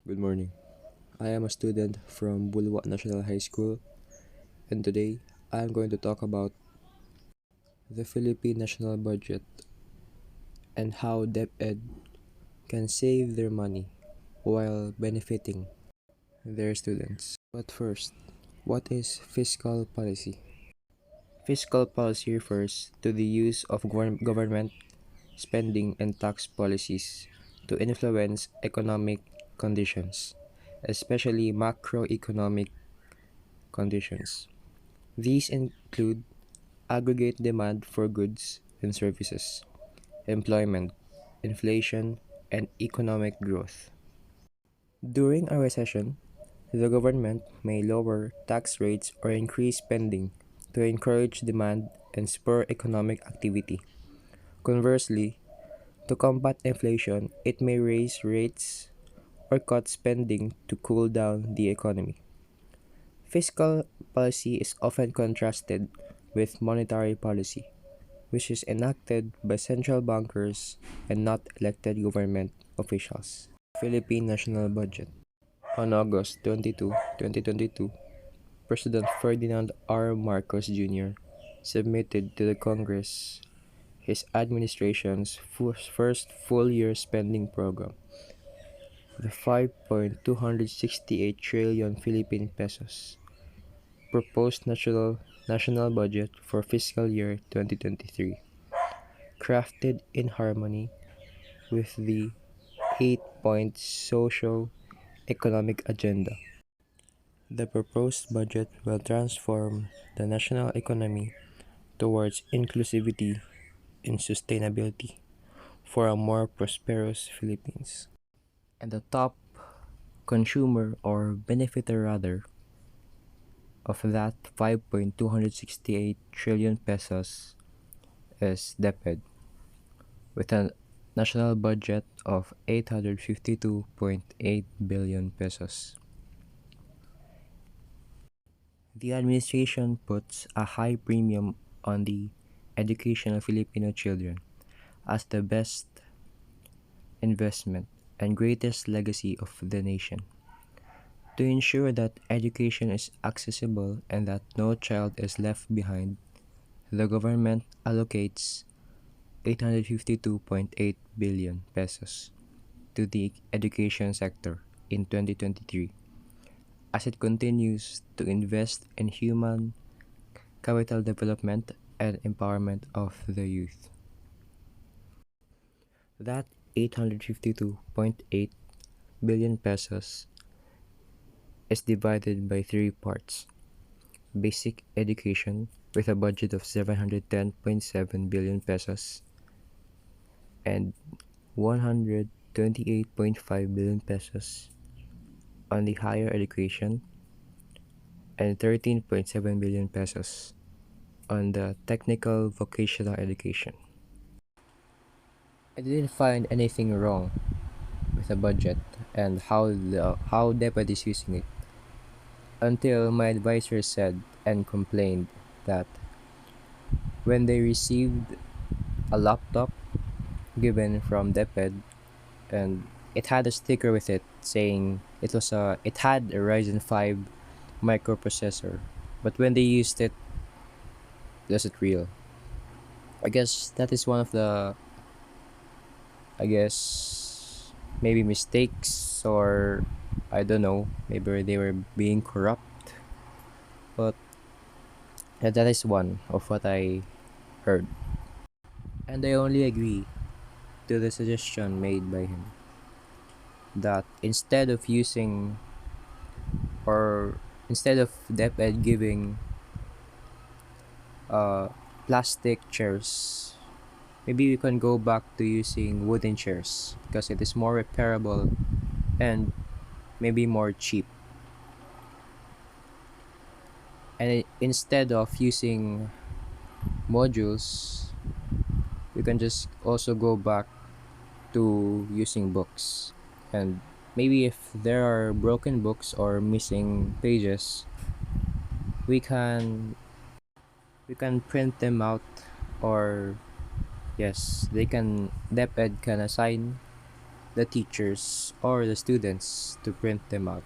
Good morning. I am a student from Bulwa National High School, and today I am going to talk about the Philippine national budget and how DepEd can save their money while benefiting their students. But first, what is fiscal policy? Fiscal policy refers to the use of government spending and tax policies to influence economic conditions, especially macroeconomic conditions. These include aggregate demand for goods and services, employment, inflation, and economic growth. During a recession, the government may lower tax rates or increase spending to encourage demand and spur economic activity. Conversely, to combat inflation, it may raise rates or cut spending to cool down the economy. Fiscal policy is often contrasted with monetary policy, which is enacted by central bankers and not elected government officials. Philippine National Budget. On August 22, 2022, President Ferdinand R. Marcos Jr. submitted to the Congress his administration's first full-year spending program, the 5.268 trillion Philippine pesos proposed national budget for fiscal year 2023, crafted in harmony with the 8-point socio-economic agenda. The proposed budget will transform the national economy towards inclusivity and sustainability for a more prosperous Philippines. And the top consumer or benefiter rather of that 5.268 trillion pesos is DepEd with a national budget of 852.8 billion pesos. The administration puts a high premium on the education of Filipino children as the best investment and greatest legacy of the nation. To ensure that education is accessible and that no child is left behind, the government allocates 852.8 billion pesos to the education sector in 2023 as it continues to invest in human capital development and empowerment of the youth. That 852.8 billion pesos is divided by three parts: basic education with a budget of 710.7 billion pesos and 128.5 billion pesos on the higher education and 13.7 billion pesos on the technical vocational education. I didn't find anything wrong with the budget and how DepEd is using it until my advisor said and complained that when they received a laptop given from DepEd and it had a sticker with it saying it had a Ryzen 5 microprocessor, but when they used it, was it real? I guess that is one of the I guess maybe mistakes, or I don't know, maybe they were being corrupt, but that is one of what I heard. And I only agree to the suggestion made by him that instead of DepEd giving uh, plastic chairs, maybe we can go back to using wooden chairs because it is more repairable and maybe more cheap. And instead of using modules, we can just also go back to using books. And maybe if there are broken books or missing pages, we can print them out, or yes, DepEd can assign the teachers or the students to print them out.